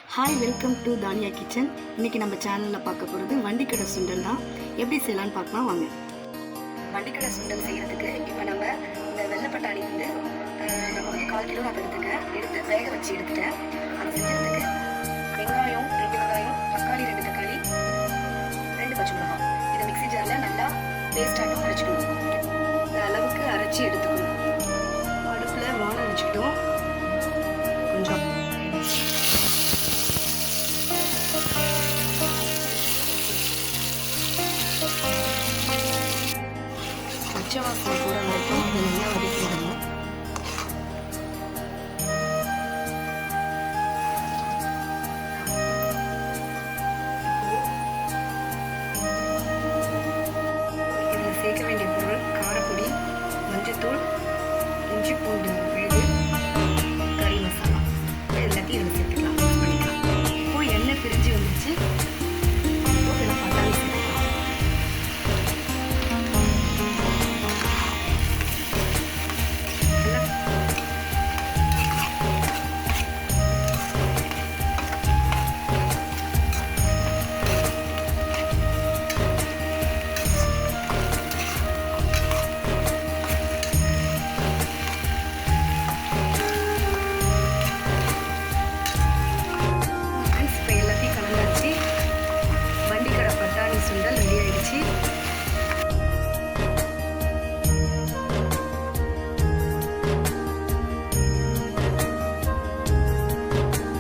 Hi, welcome to Tania kitchen. இன்றைக்கி நம்ம சேனலில் பார்க்க போகிறது வண்டிக்கடை சுண்டல் தான். எப்படி செய்யலான்னு பார்க்கலாம் வாங்க. வண்டிக்கடை சுண்டல் செய்கிறதுக்கு இப்போ நம்ம இந்த வெள்ளைப்பட்டாணி நம்ம 1/4 கிலோ நான் எடுத்து வேக வச்சு எடுத்துட்டேன். அது செய்கிறதுக்கு வெங்காயம் 2 வெங்காயம், தக்காளி 2 தக்காளி, 2 பச்சை மிளகாய், இதை மிக்ஸி ஜாரில் நல்லா பேஸ்டாட்டும் அரைச்சிக்கணும். இந்த அளவுக்கு அரைச்சி எடுத்துக்கணும். அடுப்பில் வாழை வச்சுக்கிட்டோம். கொஞ்சம் பச்சை வாசனை